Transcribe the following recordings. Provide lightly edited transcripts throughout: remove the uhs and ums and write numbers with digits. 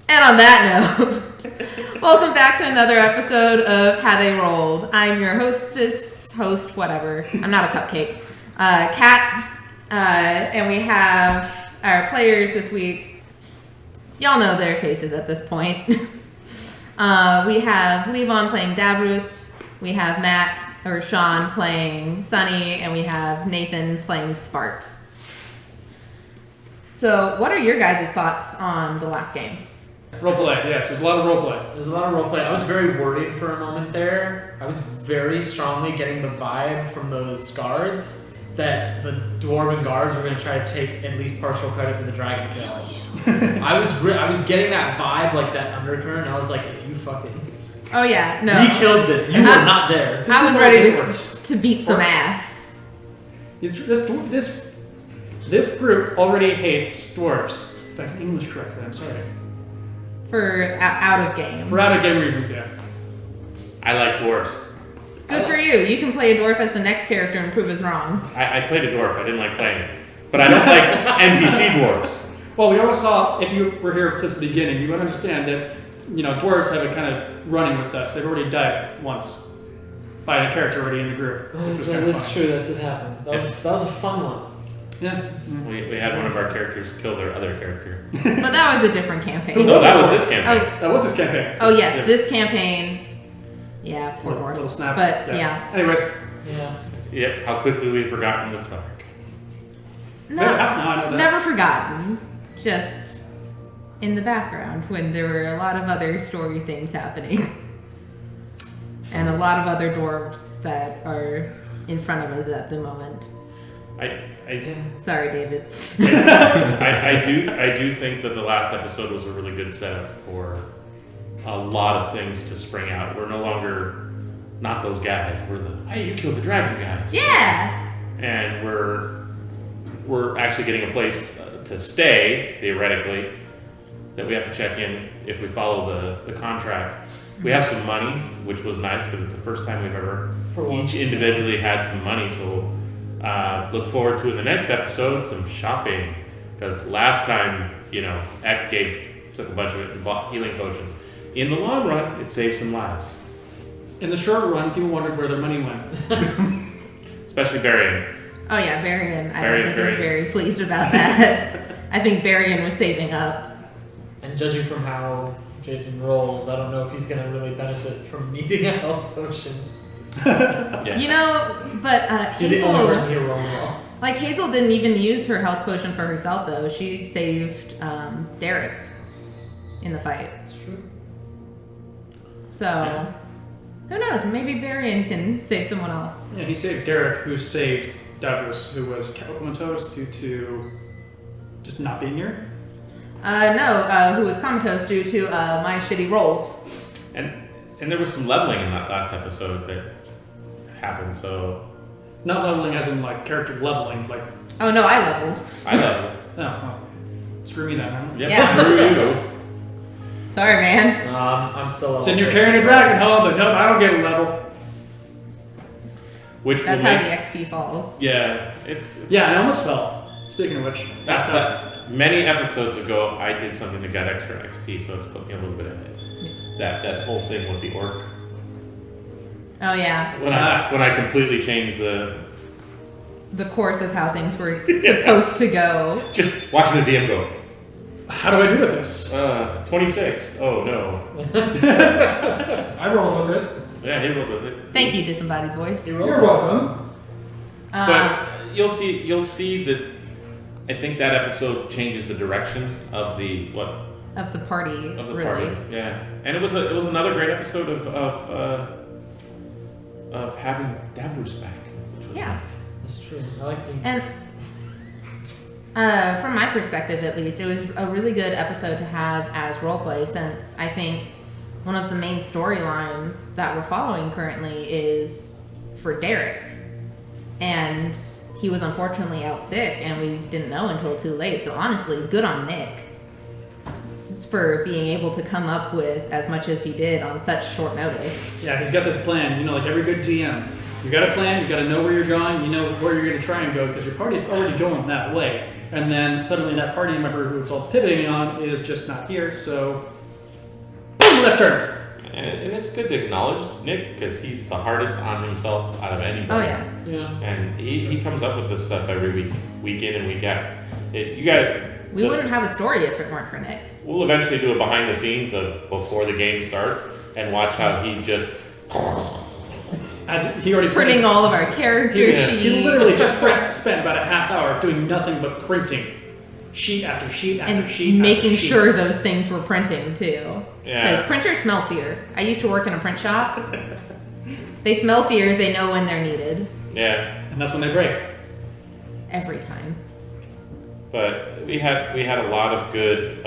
And on that note, welcome back to another episode of How They Rolled. I'm your host, whatever. I'm not a cupcake. Kat, and we have our players this week. Y'all know their faces at this point. We have Levon playing Davros. We have Sean playing Sunny, and we have Nathan playing Sparks. So, what are your guys' thoughts on the last game? Roleplay, yes. There's a lot of roleplay. I was very worried for a moment there. I was very strongly getting the vibe from those guards that the dwarven guards were going to try to take at least partial credit for the dragon kill. I was getting that vibe, like that undercurrent. I was like, if you fucking... Oh yeah, no. We killed this. You were not there. I was ready to beat some ass. This group already hates dwarves. If I can English correctly, I'm sorry. For out of game. For out of game reasons, yeah. I like dwarves. Good for you. You can play a dwarf as the next character and prove us wrong. I played a dwarf. I didn't like playing it. But I don't like NPC dwarves. Well, we always saw, if you were here since the beginning, you would understand that, dwarves have a kind of running with us. They've already died once by a character already in the group. That's true. That's what happened. That was a fun one. Yeah. We had one of our characters kill their other character. But that was a different campaign. No, that was this campaign. That was this campaign. Oh, yes. This campaign. Yeah, poor dwarf. Little snap. But, yeah. Anyways. Yeah. Yep, how quickly we've forgotten the Clark. No, I know that. never forgotten. Just in the background when there were a lot of other story things happening. And a lot of other dwarves that are in front of us at the moment. Sorry, David. I do think that the last episode was a really good setup for a lot of things to spring out. We're no longer not those guys. We're the hey, you killed the dragon guys. Yeah. And we're actually getting a place to stay theoretically that we have to check in if we follow the contract. We have some money, which was nice because it's the first time we've ever each individually had some money. So look forward to in the next episode some shopping, because last time Ek took a bunch of it and bought healing potions. In the long run, it saved some lives. In the short run, people wondered where their money went. Especially Barian. Oh yeah, Barian. I don't think he's very pleased about that. I think Barian was saving up. And judging from how Jason rolls, I don't know if he's going to really benefit from needing a health potion. Yeah. But He's Hazel, the only person here rolling well. like Hazel didn't even use her health potion for herself though. She saved Derek in the fight. That's true. So, who knows? Maybe Barian can save someone else. Yeah, he saved Derek, who saved Davros, who was comatose due to just not being here. Who was comatose due to my shitty rolls. And there was some leveling in that last episode that happened, so... Not leveling as in, character leveling, Oh, no, I leveled. I leveled. Oh. Screw me then, huh? Yeah. Screw you. Sorry, man. I'm still level Said you're 6. carrying a dragon hole, but nope, I don't get a level. That's how the XP falls. Yeah, it's Yeah, I almost fell. Speaking of which. many episodes ago, I did something that got extra XP, so it's put me a little bit ahead. That whole thing with the orc. Oh, yeah. When I completely changed the course of how things were supposed to go. Just watching the DM go, How do I do with this? 26. Oh, no. I rolled with it. Yeah, he rolled with it. Thank you, disembodied voice. You're welcome. But you'll see that I think that episode changes the direction of the Of the party, really. party. Yeah, and it was another great episode of having Davros back, which was nice. That's true. I like being... And from my perspective, at least, it was a really good episode to have as roleplay, since I think one of the main storylines that we're following currently is for Derek. And he was unfortunately out sick, and we didn't know until too late. So honestly, good on Nick for being able to come up with as much as he did on such short notice. Yeah, he's got this plan. Like every good DM, you got a plan. You got to know where you're going. You know where you're going to try and go because your party's already going that way. And then suddenly that party member who it's all pivoting on is just not here. So left turn. And it's good to acknowledge Nick because he's the hardest on himself out of anybody. Oh yeah. Yeah. And he comes up with this stuff every week in and week out. You got. We wouldn't have a story if it weren't for Nick. We'll eventually do a behind the scenes of before the game starts and watch how he just. As he already Printing all of our character Yeah. sheets. He literally just spent about a half hour doing nothing but printing sheet after sheet after and sheet making after sheet. sure those things were printing too. Yeah. Because printers smell fear. I used to work in a print shop. They smell fear. They know when they're needed. Yeah. And that's when they break. Every time. But we had a lot of good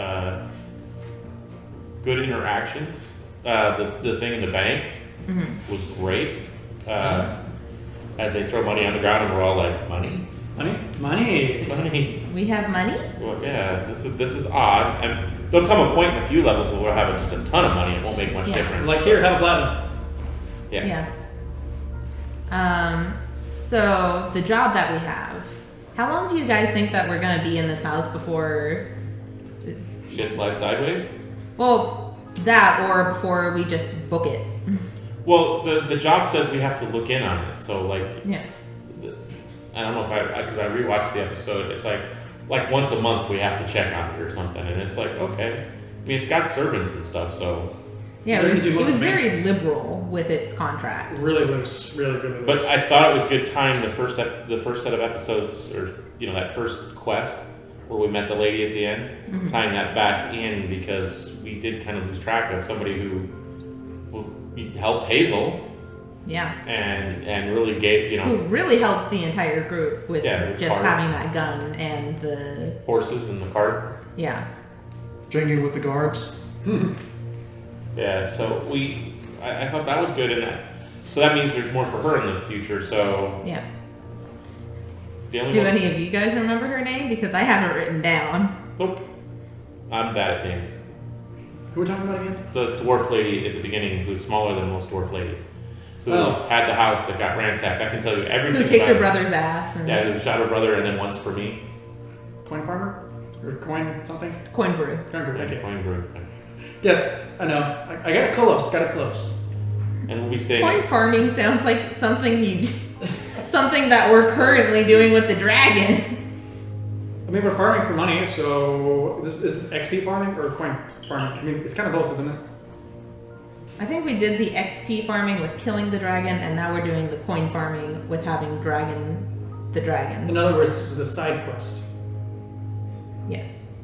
interactions. The thing in the bank was great. As they throw money on the ground and we're all like, money? Money. We have money? Well, yeah, this is odd. And there'll come a point in a few levels where we'll have just a ton of money. It won't make much Yeah. difference. Like, here, have a platinum. Yeah. So the job that we have, how long do you guys think that we're gonna be in this house before? Shit slides sideways? Well, that or before we just book it. Well, the job says we have to look in on it. So, like, Yeah. I don't know if because I rewatched the episode. It's like once a month we have to check on it or something, and it's like, okay. I mean, it's got servants and stuff, so. Yeah, They it can do was most of the very maintenance. liberal with its contract. Really loose. Really, really loose. But I thought it was good time the first set of episodes, or that first quest where we met the lady at the end, tying that back in because we did kind of lose track of somebody who helped Hazel Yeah. and really gave Who really helped the entire group with Yeah, with just cart. having that gun and the horses in the cart. yeah. Janging with the guards. Yeah, so I thought that was good in that. So that means there's more for her in the future. So Yeah. the only Do one, any of you guys remember her name? Because I have it written down. Nope. I'm bad at names. Who are we talking about again? The dwarf lady at the beginning, who's smaller than most dwarf ladies, who Oh. had the house that got ransacked. I can tell you everything. Who kicked her about brother's ass and Yeah, who shot her brother and then once for me. Coin farmer? Or coin something? coin brew. Coin brew, thank you. Coin brew. Yes, I know. I got it close. Got it close. And we'll be staying. Coin farming sounds like something something that we're currently doing with the dragon. I mean, we're farming for money, so is this XP farming or coin farming? I mean, it's kind of both, isn't it? I think we did the XP farming with killing the dragon, and now we're doing the coin farming with having the dragon. In other words, this is a side quest. Yes.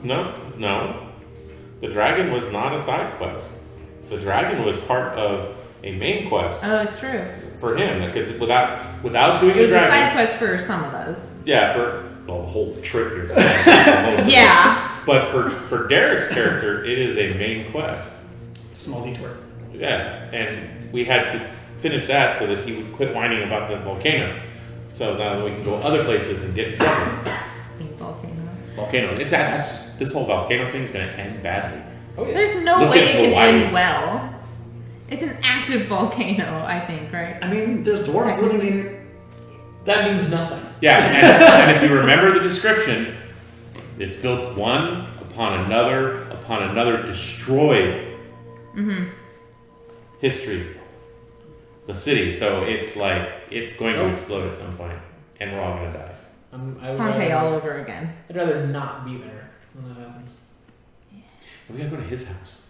No. The dragon was not a side quest. The dragon was part of a main quest Oh, it's true. for him because without doing It was the a dragon. side quest for some of us. Yeah, for the whole trip here. Yeah. But for Derek's character, it is a main quest. It's a small detour. Yeah, and we had to finish that so that he would quit whining about the volcano. So now we can go other places and get in trouble. Volcano. This whole volcano thing is going to end badly. Oh yeah. There's no Look way at it can Hawaii. end well. It's an active volcano, I think, right? I mean, there's dwarves living in it. That means nothing. Yeah, and if you remember the description, it's built one upon another, destroyed history, the city. So it's like it's going to explode at some point, and we're all going to die. I would Pompeii rather- all over again. I'd rather not be there when that happens. We gotta go to his house.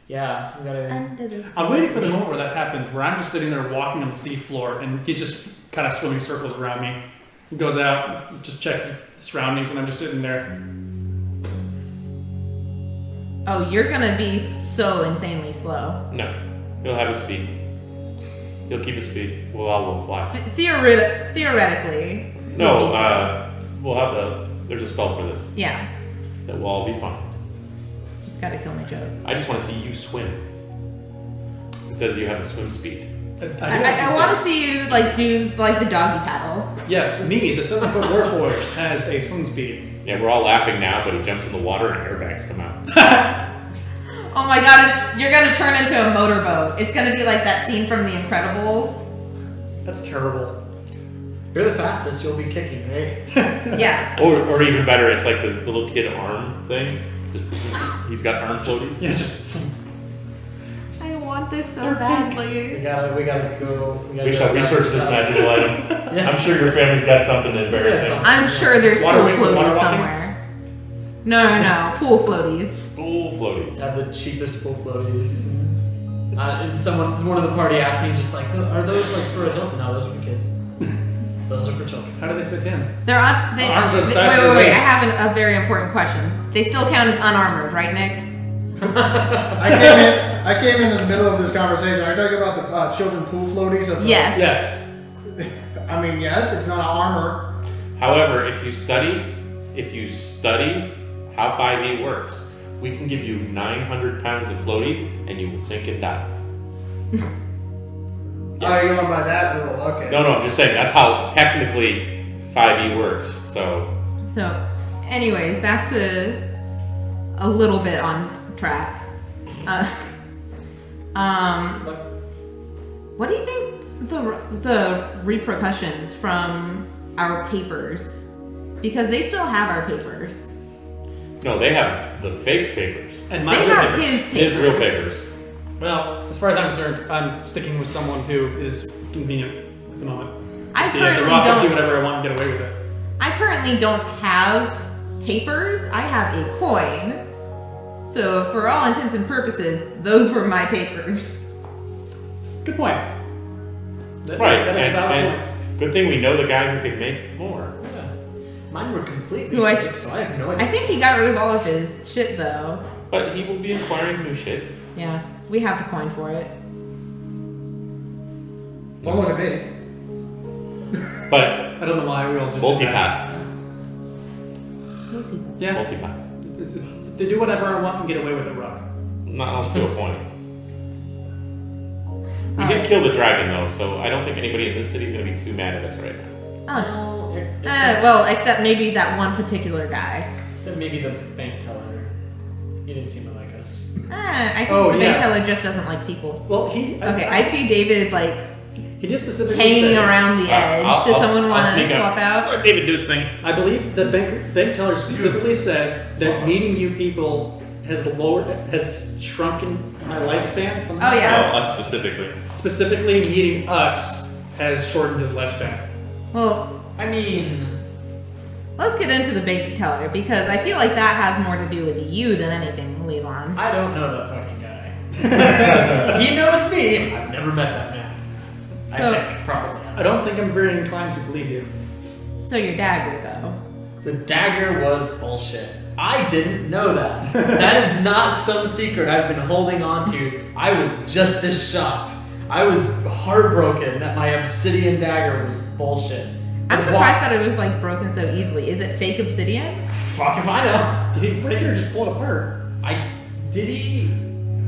Yeah, we gotta. Under the I'm waiting for the moment where that happens, where I'm just sitting there walking on the sea floor, and he's just kind of swimming circles around me. He goes out, just checks the surroundings, and I'm just sitting there. Oh, you're gonna be so insanely slow. No, he'll have his speed. He'll keep his speed. We'll all fly. Theoretically. No, you'll be slow. we'll have there's a spell for this Yeah. that we'll all be fine. Just gotta kill my joke. I just want to see you swim. It says you have a swim speed. I want to see you do the doggy paddle. Yes, me, the 7-foot warforged, has a swim speed. Yeah, we're all laughing now, but he jumps in the water and airbags come out. Oh my god, you're gonna turn into a motorboat. It's gonna be like that scene from The Incredibles. That's terrible. You're the fastest. You'll be kicking, right? Yeah. Or even better, it's like the little kid arm thing. He's got arm floaties. Yeah, just. I want this so They're badly. We gotta go. We shall research this magical item. Yeah. I'm sure your family's got something embarrassing. Yeah, I'm sure there's Water pool wings and water floaties walking? somewhere. No, pool floaties. Pool floaties. Have the cheapest pool floaties. One of the party asked me just like, are those like for adults? No, those are for kids. Those are for children. How do they fit in? They're on. They, Arms are the size wait, of your wait, wait. I waist. have a very important question. They still count as unarmored, right, Nick? I came in the middle of this conversation. Are you talking about the children pool floaties? Yes. Yes. I mean, yes, it's not armor. However, if you study how 5e works, we can give you 900 pounds of floaties and you will sink and die. Oh, you're going by that rule, okay. No, I'm just saying that's how technically 5e works. So Anyways, back to a little bit on track. What do you think the repercussions from our papers? Because they still have our papers. no, they have the fake papers. And They mine's are have papers. his papers. His real papers. Well, as far as I'm concerned, I'm sticking with someone who is convenient at the moment. I The currently Rock can do don't. whatever I want and get away with it. I currently don't have papers. I have a coin. So for all intents and purposes, those were my papers. Good point. That Right, is a valid point. and good thing we know the guy who can make more. Yeah. Mine were completely Who I- fake, so I have no idea. I think he got rid of all of his shit though. But he will be acquiring new shit. Yeah, we have the coin for it. Don't look at me. But I don't know why we all just did that. multi-pass. Yeah, Multi-pass. they do whatever I want and get away with it, Rock. Not to a point. We All did right. kill the dragon though, so I don't think anybody in this city is going to be too mad at us right now. Oh no. Except, Well, except maybe that one particular guy. except maybe the bank teller. He didn't seem to like us. I think Oh, the yeah. bank teller just doesn't like people. Well, Okay, I see David like he did specifically hanging say, around the edge. Does someone want to sneak up. swap out? Let David do his thing. I believe the bank teller specifically said that meeting you people has shrunken my lifespan. Somehow. Oh, yeah. Oh, us specifically. Specifically, meeting us has shortened his lifespan. Well, I mean, let's get into the bank teller because I feel like that has more to do with you than anything, Levon. I don't know that fucking guy. He knows me. I've never met that man. So- I think probably. I don't think I'm very inclined to believe you. So your dagger though. The dagger was bullshit. I didn't know that. That is not some secret I've been holding on to. I was just as shocked. I was heartbroken that my obsidian dagger was bullshit. I'm Why- surprised that it was like broken so easily. Is it fake obsidian? Fuck if I know. Did he break it or just pull it apart? Did he?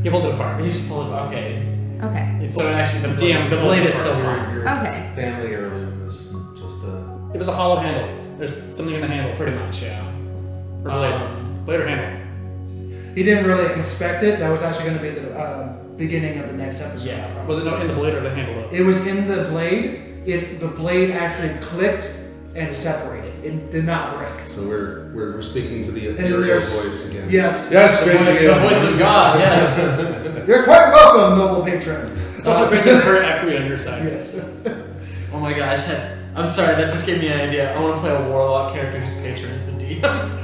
He pulled it apart. He just pulled it. Okay. Okay. So actually, the DM blade, pulled it is still apart. fine. Okay. Family heirloom is just It was a hollow handle. There's something in the handle. Pretty much, yeah. Or blade. Um, Blade or handle. He didn't really inspect it. That was actually going to be the beginning of the next episode. Yeah. Probably. Was it in the blade or the handle though? It was in the blade. The blade actually clicked and separated. It did not break. so we're speaking to the then ethereal there's- voice again. Yes. Yes, great to The voice of God. Yes. You're quite welcome, noble patron. It's also great there's very equity on your side. Yes. Oh my gosh. I'm sorry. That just gave me an idea. I want to play a warlock character whose patron is the DM.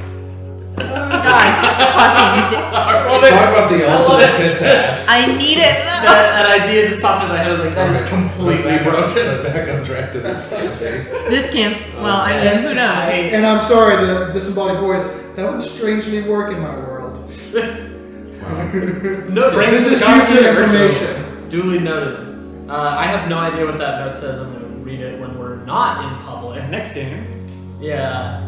God fucking. Sorry. Talk about the ultimate piss ass. I need it. That idea just popped in my head. I was like, that is completely broken. Back on track to this subject. This camp. Well, I mean, who knows? And I'm sorry, the disembodied voice. That would strangely work in my world. Noted. This is God's future universe. information. Duly noted. I have no idea what that note says. I'm going to read it when we're not in public. Next game. Yeah.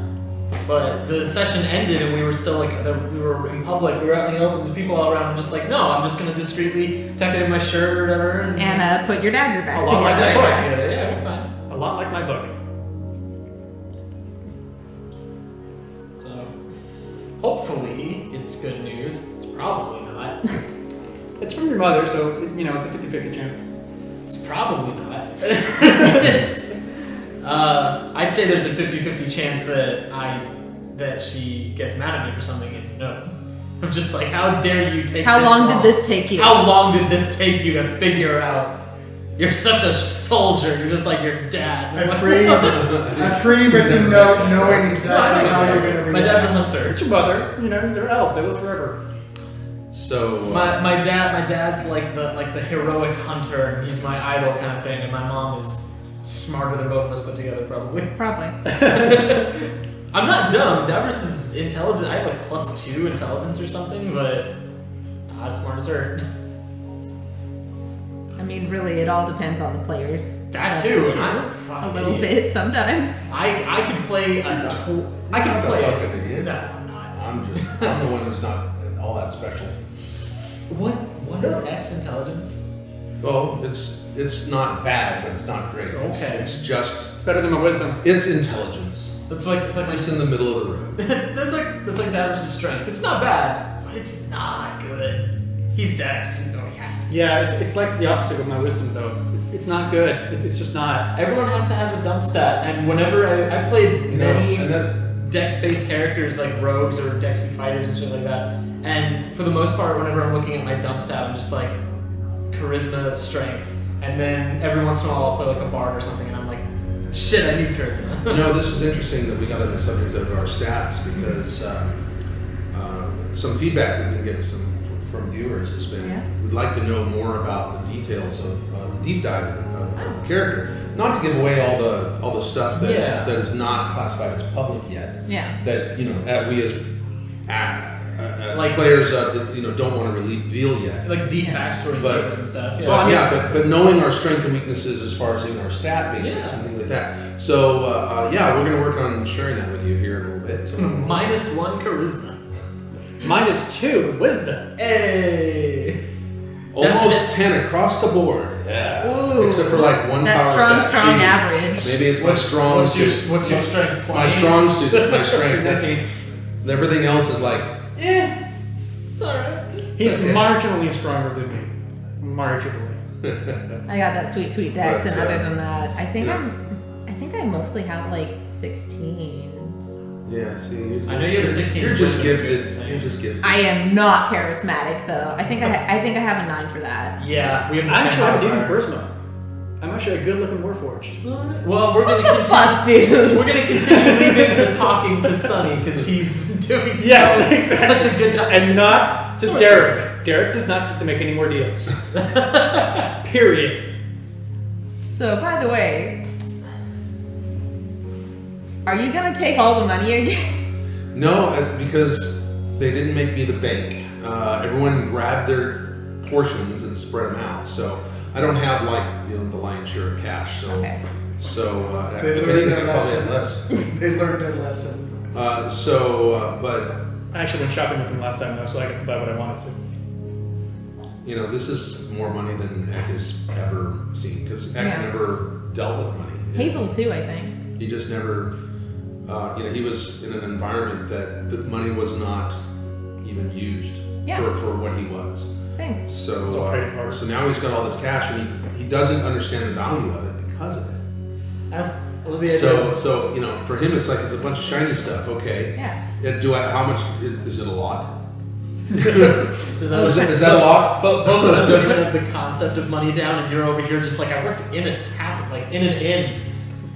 But the session ended and we were still like, we were in public, we were out in the open, there's people all around. I'm just like, no, I'm just going to discreetly tuck it in my shirt or whatever. And put your dagger back a lot like together. that I book guess. together. Yeah, fine. A lot like my book. So, hopefully, it's good news. It's probably not. It's from your mother, so you know it's a 50-50 chance. It's probably not. I'd say there's a 50-50 chance that she gets mad at me for something and no. Of just like, how dare you take How this long long? did this take you? How long did this take you to figure out? You're such a soldier. You're just like your dad. I pre but to know knowing exactly how you're gonna react. My dad's a hunter. It's your mother. You know, they're elves. They live forever. So My dad's like the heroic hunter, and he's my idol kind of thing. And my mom is smarter than both of us put together, probably. Probably. I'm not dumb. Davros is intelligent. I have like +2 intelligence or something, but not as smart as her. I mean, really, it all depends on the players. That Too. too. I'm a A fucking little idiot. bit sometimes. I could play a. I Not could the play. fucking idiot. No, I'm not. I'm the one who's not all that special. What is X intelligence? Well, it's not bad, but it's not great. Okay. It's just It's better than my wisdom. it's intelligence. It's like It's in the middle of the road. that's like Davros' strength. It's not bad, but it's not good. He's Dex. So he has to. Yeah, it's like the opposite with my wisdom, though. It's not good. It's just not. Everyone has to have a dump stat, and whenever I've played You know, many and that Dex-based characters like rogues or Dexy fighters and shit like that, and for the most part, whenever I'm looking at my dump stat, I'm just like charisma, strength, and then every once in a while I'll play like a bard or something, and I'm like, shit, I need charisma. You know, this is interesting that we got on the subject of our stats because some feedback we've been getting from viewers has been we'd like to know more about the details of the deep dive of the character. Not to give away all the stuff that is not classified as public yet. Yeah. That we as Like- players don't want to reveal yet. Like deep backstory But- secrets and stuff. Yeah. But but knowing our strengths and weaknesses as far as even our stat basics Yeah. and things like that. So we're gonna work on sharing that with you here in a little bit. So -1 charisma. -2 wisdom. Hey. almost 10 across the board. Yeah. Ooh. Except for like one That's power strong stat. Gee, average. Maybe it's my strong What's your suit. strength? My strong suit is my strength. That's, 19. everything else is like, It's alright. He's Okay. marginally stronger than me. Marginally. I got that sweet dex, But, and other than that, I think yeah. I think I mostly have like 16s. yeah. See, I know you have a 16. You're just wisdom, gifted. it's insane. You're just gifted. I am not charismatic though. I think I have a 9 for that. Yeah, we have the I same actually have a decent modifier. charisma. I'm actually a good-looking warforged. Well, we're gonna What the continue. fuck, dude? We're gonna continue leaving the talking to Sunny because he's been doing Yes, exactly. such a good job. And not to Sorcerer. Derek. Derek does not get to make any more deals. Period. So, by the way, are you gonna take all the money again? No, because they didn't make me the bank. Everyone grabbed their portions and spread them out. So I don't have like the lion's share of cash. So Okay. if They learned anything, I their probably lesson. had less. They learned their lesson. But I actually went shopping with him last time, though, so I could buy what I wanted to. this is more money than Eck has ever seen because Eck Yeah. never dealt with money. Hazel too, I think. He just never. He was in an environment that the money was not even used Yeah. for what he was. Same. So, It's all traded for. so now he's got all this cash and he doesn't understand the value of it because of it. Olivia, So for him it's like it's a bunch of shiny stuff. Okay, Yeah. how much is it a lot? is Is that a lot? But both of them don't even have the concept of money down, and you're over here just like I worked in a tavern, like in an inn.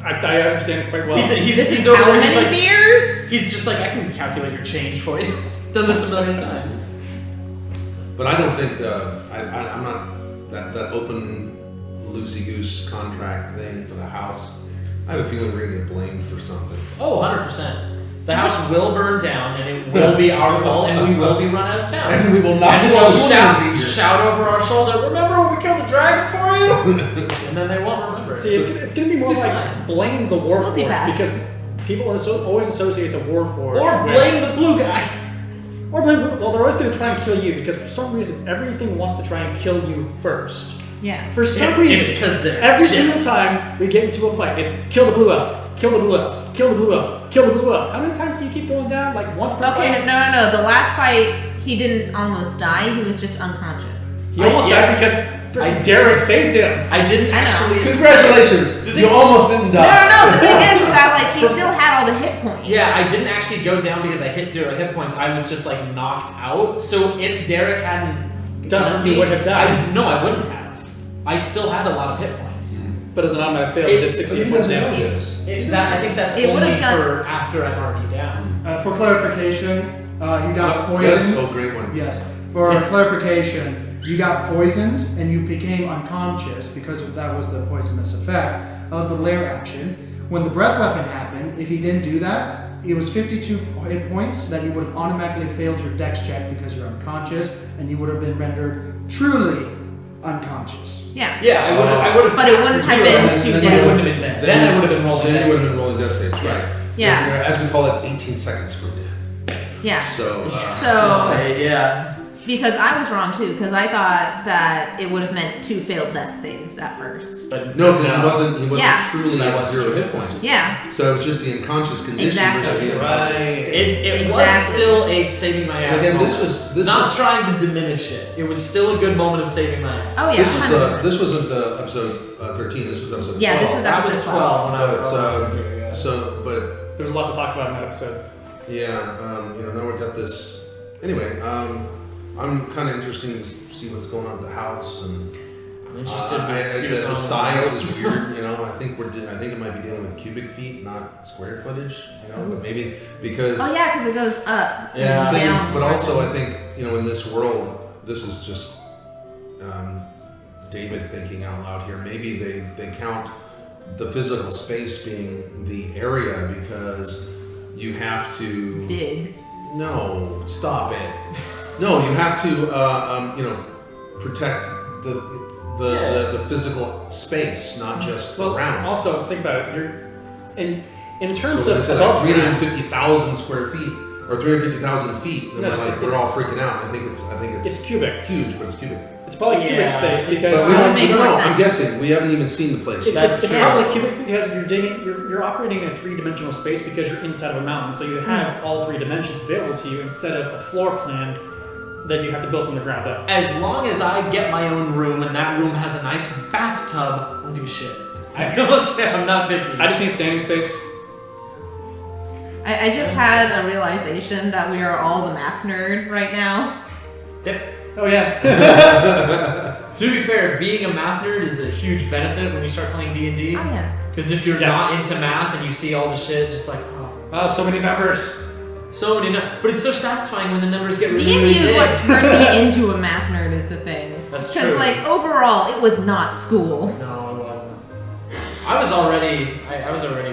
I understand it quite well. He's This is over how there. many He's like, beers? he's just like I can calculate your change for you. Done this a million times. But I don't think I'm not that open loosey goose contract thing for the house. I have a feeling we're gonna get blamed for something. Oh, 100%. The house will burn down, and it will be our fault, and we will be run out of town. And we will not. And we'll know shout over our shoulder, remember when we killed the dragon for you? And then they won't remember. See, it's gonna be more Be like fine. blame the Warforged Multipass. because people always associate the Warforged Or with- blame the blue guy. Or blame. Well, they're always gonna try and kill you because for some reason everything wants to try and kill you first. Yeah. For some It's reason, because they're every jealous. single time we get into a fight, it's kill the blue elf, kill the blue elf, kill the blue elf, kill the blue elf. How many times do you keep going down? Like once per Okay, fight? no. The last fight, he didn't almost die. He was just unconscious. He almost Yeah. died because Derek saved him. I didn't I know. actually. Congratulations! You almost didn't die. No. The thing is that like he still had all the hit points. Yeah, I didn't actually go down because I hit 0 hit points. I was just like knocked out. So if Derek hadn't Done, you would have died. No, I wouldn't have. I still had a lot of hit points. But as an automatic fail, it did 60 points damage. I think that's It only would've done- for after I'm already down. For clarification, you got Yes. poisoned. Oh, great one. Yes. For clarification, you got poisoned and you became unconscious because that was the poisonous effect of the lair action. When the breath weapon happened, if he didn't do that, it was 52 hit points that you would have automatically failed your dex check because you're unconscious, and you would have been rendered truly unconscious. Yeah. Yeah, I would have. But it wouldn't have been too But it dead. wouldn't have been dead. Then I would have been rolling. Then dead you would have been saves. rolling death saves, Yes. right? Yeah. As we call it, 18 seconds for death. Yeah. So. So Yeah. because I was wrong too, because I thought that it would have meant 2 failed death saves at first. But No, because he wasn't Yeah. truly That at wasn't 0 true. hit points. Yeah. So it was just the unconscious condition Exactly. versus the unconscious. It was Exactly. still a saving my ass Again, moment. this Not was trying to diminish it. It was still a good moment of saving my ass. Oh yeah. this was 100%. this wasn't the episode 13. This was episode 12. Yeah, this was That was episode 12 when I But was but There's a lot to talk about in that episode. yeah, now we've got this. Anyway, I'm kind of interested to see what's going on at the house and. I'm interested to see what's going the on. size is weird, I think I think it might be dealing with cubic feet, not square footage. But maybe because Oh yeah, because it goes up. Yeah. And things, down. but also I think in this world, this is just David thinking out loud here. Maybe they count the physical space being the area because you have to. Dig. No, stop it. No, you have to protect the physical space, not just the ground. Also, think about it. You're in terms So of I said above like ground, 350,000 square feet or 350,000 feet, and No, we're all freaking out. I think it's it's cubic. huge, but it's cubic. It's probably cubic Yeah, space it's- because But we That would don't, make we don't more know. I'm sense. guessing we haven't even seen the place. That's it's true. probably cubic because you're operating in a 3-dimensional space because you're inside of a mountain, so you have all 3 dimensions available to you instead of a floor plan that you have to build from the ground up. As long as I get my own room and that room has a nice bathtub, I don't give a shit. I don't care. I'm not picky. I just need standing space. I just had a realization that we are all the math nerd right now. Yep. Oh yeah. To be fair, being a math nerd is a huge benefit when you start playing D&D. Oh yeah. Because if you're Yeah. not into math and you see all the shit, just like, oh, So many numbers. so many but it's so satisfying when the numbers get really, D&D really is big. what turned me into a math nerd is the thing. That's Because true. like overall, it was not school. No, it wasn't. I was already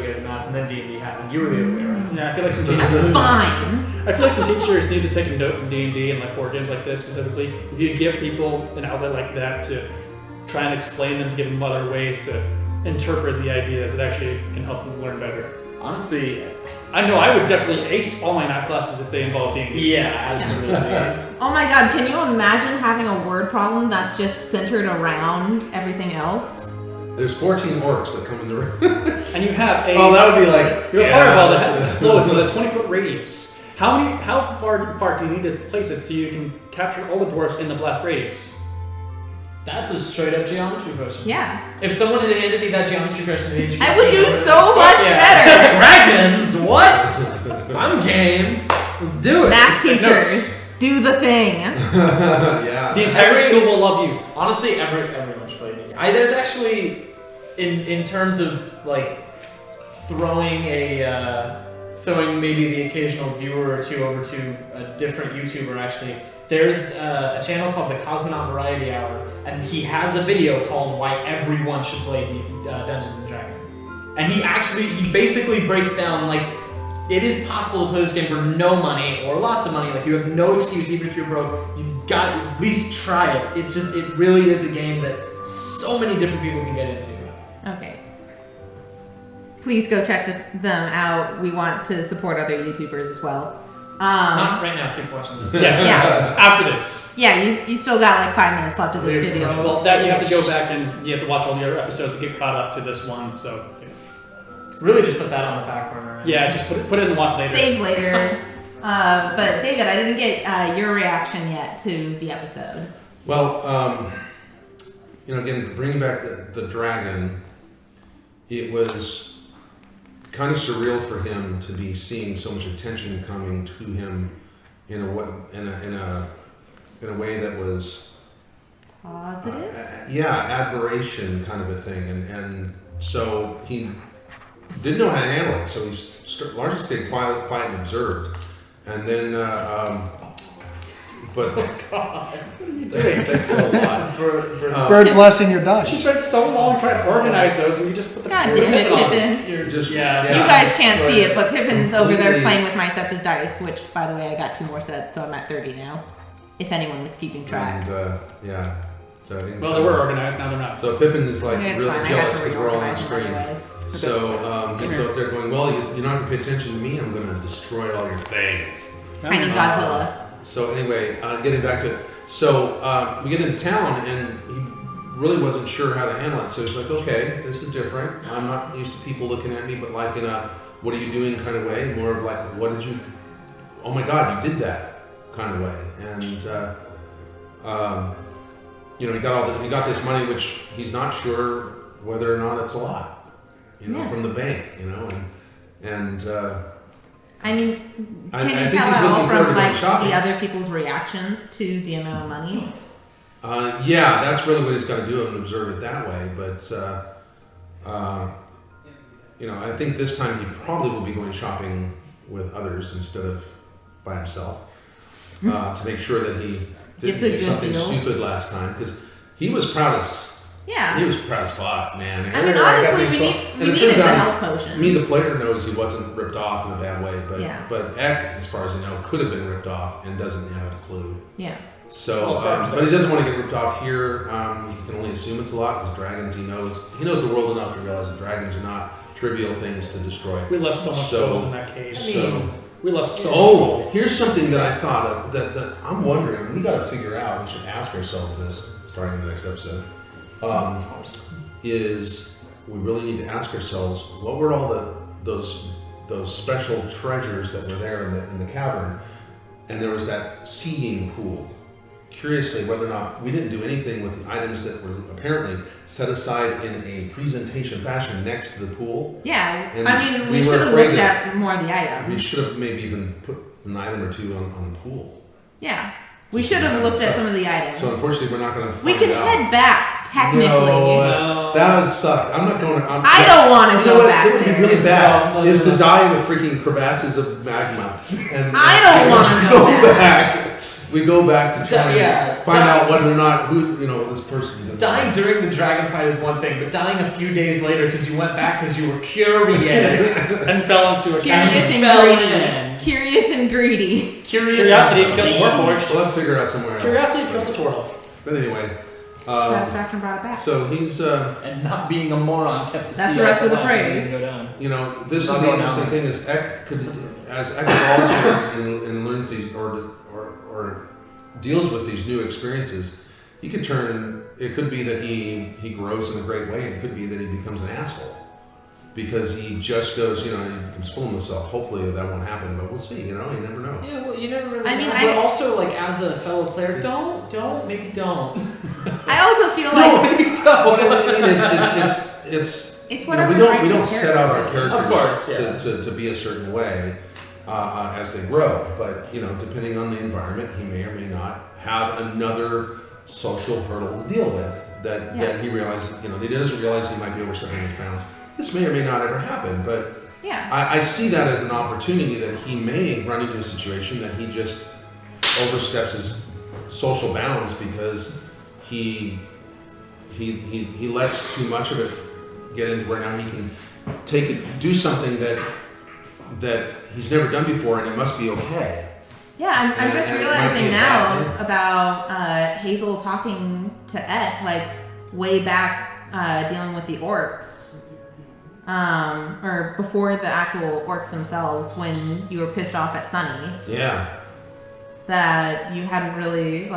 good at math, and then D&D happened. You were the other way around. Yeah, I feel like some teachers. Fine. I feel like some teachers need to take a note from D&D and like board games like this specifically. If you give people an outlet like that to try and explain them, to give them other ways to interpret the ideas, it actually can help them learn better. Honestly, I know I would definitely ace all my math classes if they involved D&D. yeah, absolutely. Oh my god, can you imagine having a word problem that's just centered around everything else? There's 14 orcs that come in the room. And you have a that would be like you have a fireball that explodes with a 20-foot radius. How far apart do you need to place it so you can capture all the dwarfs in the blast radius? That's a straight up geometry question. Yeah. If someone had handed me that geometry question at age 15, I would do would've so been, much "Fuck better." Dragons? What? I'm game. Let's do it. Math Take teachers, notes. do the thing. yeah. The entire school will love you. Honestly, everyone should play D&D. There's actually, in terms of like throwing maybe the occasional viewer or two over to a different YouTuber. Actually, there's a channel called the Cosmonaut Variety Hour, and he has a video called "Why Everyone Should Play Dungeons and Dragons," and he basically breaks down like it is possible to play this game for no money or lots of money. Like you have no excuse, even if you're broke. You got to at least try it. It really is a game that so many different people can get into. Okay. Please go check them out. We want to support other YouTubers as well. Not right now. Keep watching this. Yeah. Yeah. After this. Yeah, you still got like 5 minutes left of this video. Well, that you have to go back and you have to watch all the other episodes to get caught up to this one. So Really, just put that on the back burner. yeah, just put it in the watch later. Save later. But David, I didn't get your reaction yet to the episode. Well, again, bringing back the dragon, it was kind of surreal for him to be seeing so much attention coming to him in a way that was Positive? admiration kind of a thing, and so he didn't know how to handle it. So he largely stayed quiet and observed, and then. But God, what are you doing? Thanks so long. Bird blessing your dice. She spent so long trying to organize those, and you just put the God damn it, on. Pippin. You're Just- yeah. yeah. You guys can't see it, but Pippin's over there Completely. playing with my sets of dice, which, by the way, I got 2 more sets, so I'm at 30 now. If anyone was keeping track. And, so Well, they were organized. Now they're not. So Pippin is like Yeah, it's really fine. I jealous have to because we're all on reorganize them screen. anyways. So he's up there going, well, you're not going to pay attention to me. I'm going to destroy all your things. Tiny Godzilla. So anyway, getting back to it. So we get into town, and he really wasn't sure how to handle it. So he's like, okay, this is different. I'm not used to people looking at me, but like in a what are you doing kind of way, more of like, what did you, oh my God, you did that kind of way. And, he got this money, which he's not sure whether or not it's a lot, Yeah. from the bank, and I mean, I can you think tell he's at all looking forward from to going like shopping. the other people's reactions to the amount of money? yeah, that's really what he's got to do and observe it that way. But I think this time he probably will be going shopping with others instead of by himself to make sure that he Gets didn't a do good something deal. stupid last time, because he was proud as Yeah. he was proud as fuck, man. I mean, Earlier I got honestly, these we so- needed and it the turns out health potion. Me, the player, knows he wasn't ripped off in a bad way, but Yeah. but Eck, as far as I know, could have been ripped off and doesn't have a clue. Yeah. So, Well, fair, but he doesn't want to get ripped off here. He can only assume it's a lot because dragons. He knows the world enough to realize that dragons are not trivial things to destroy. We left so much gold in that cage. So, We left so much oh, gold. here's something that I thought of that I'm wondering. We got to figure out. We should ask ourselves this starting in the next episode. Is we really need to ask ourselves what were all those special treasures that were there in the cavern, and there was that seeding pool. Curiously, whether or not we didn't do anything with the items that were apparently set aside in a presentation fashion next to the pool. Yeah. And I mean, we we were should have afraid looked that- at more of the items. We should have maybe even put an item or two on the pool. Yeah. We should have looked at some of the items. So unfortunately, we're not going to. We could head back, technically. No, that would suck. I'm not going to. I don't want to You know go what? back It would be there. really bad. No, is no. to die in the freaking crevasses of magma. And I don't and wanna we go back. We go back to try Yeah, and find die- out whether or not this person. Dying during the dragon fight is one thing, but dying a few days later because you went back because you were curious. And fell into a Curious chasm. Fell and in. greedy. Curious and greedy. Curiosity and killed Warforged. We'll have to figure it out somewhere else. Curiosity killed the turtle. But anyway, Satisfaction brought it back. so he's. And not being a moron kept the That's sea the rest off of the line so it phrase. didn't go down. This is Not the going interesting down. thing is as Eck evolves here and learns these or deals with these new experiences, he could turn. It could be that he grows in a great way, and it could be that he becomes an asshole because he just goes, he becomes full of himself. Hopefully that won't happen, but we'll see. You never know. Yeah, well, you never really I mean, know. But also, like, as a fellow player, maybe don't. I also feel No, like Maybe What don't. I mean is it's it's you know, whatever. we don't set out our characters Of course, yeah. to be a certain way as they grow, but depending on the environment, he may or may not have another social hurdle to deal with that he realizes that he doesn't realize he might be overstepping his bounds. This may or may not ever happen, but Yeah. I see that as an opportunity that he may run into a situation that he just oversteps his social bounds because he lets too much of it get into where now he can do something that he's never done before, and it must be okay. Yeah, I'm just And it might be realizing a now bad thing. about Hazel talking to Ed, like way back dealing with the orcs, or before the actual orcs themselves, when you were pissed off at Sunny, Yeah. that you hadn't really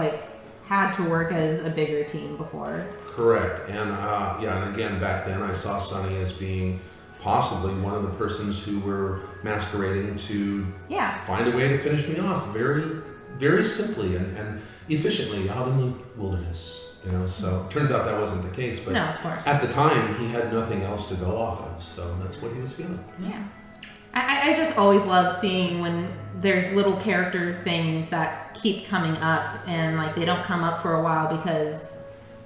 had to work as a bigger team before. Correct. And and again, back then I saw Sunny as being possibly one of the persons who were masquerading to Yeah. find a way to finish me off very, very simply and efficiently out in the wilderness. So it turns out that wasn't the case. But No, of course. at the time, he had nothing else to go off of, so that's what he was feeling. Yeah. I just always love seeing when there's little character things that keep coming up and like they don't come up for a while because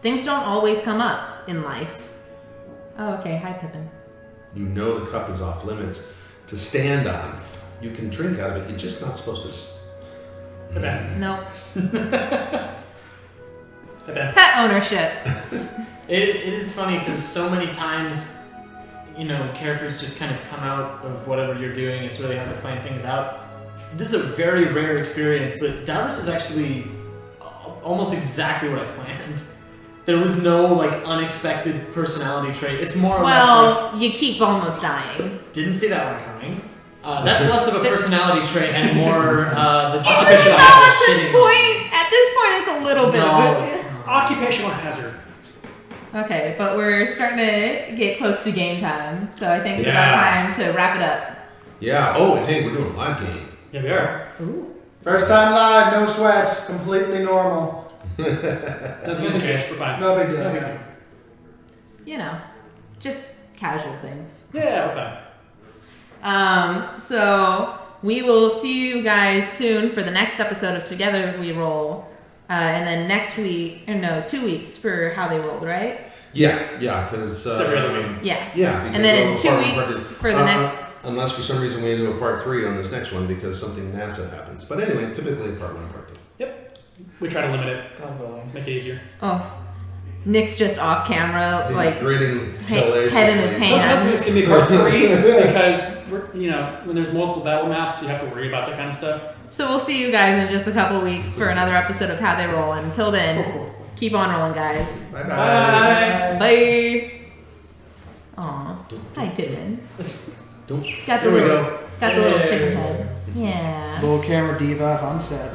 things don't always come up in life. Oh, okay. Hi, Pippin. The cup is off limits to stand on. You can drink out of it. You're just not supposed to. Okay. Nope. Okay. Pet ownership. It is funny because so many times, characters just kind of come out of whatever you're doing. It's really hard to plan things out. This is a very rare experience, but Davros is actually almost exactly what I planned. There was no unexpected personality trait. It's more or less you keep almost dying. didn't see that one coming. That's less of a personality trait and more the At this point, it's a little bit of it. Occupational hazard. Okay, but we're starting to get close to game time, so I think it's about time to wrap it up. Yeah. Oh, and hey, we're doing a live game. Yeah, we are. Ooh. First time live, no sweats, completely normal. That's gonna change. We're fine. No big deal. No big deal. Just casual things. Yeah, we're fine. So we will see you guys soon for the next episode of Together We Roll. And then 2 weeks for How They Rolled, right? Yeah, because It's every other week. Yeah. Yeah, And then in we'll 2 part one, weeks part two. for the next. Unless for some reason we do a part 3 on this next one because something massive happens. But anyway, typically part 1, part 2. Yep. We try to limit it. God willing. Make it easier. Oh, Nick's just off camera, He's grinning head in his hilariously. hand. Sometimes it's gonna be part 3 because when there's multiple battle maps, you have to worry about that kind of stuff. So we'll see you guys in just a couple weeks for another episode of How They Roll. Until then, keep on rolling, guys. Bye-bye. Bye. Bye. Aw. Hi, Pippin. Don't. Got the Here we little, go. got the little chicken head. Yeah. Little camera diva on set.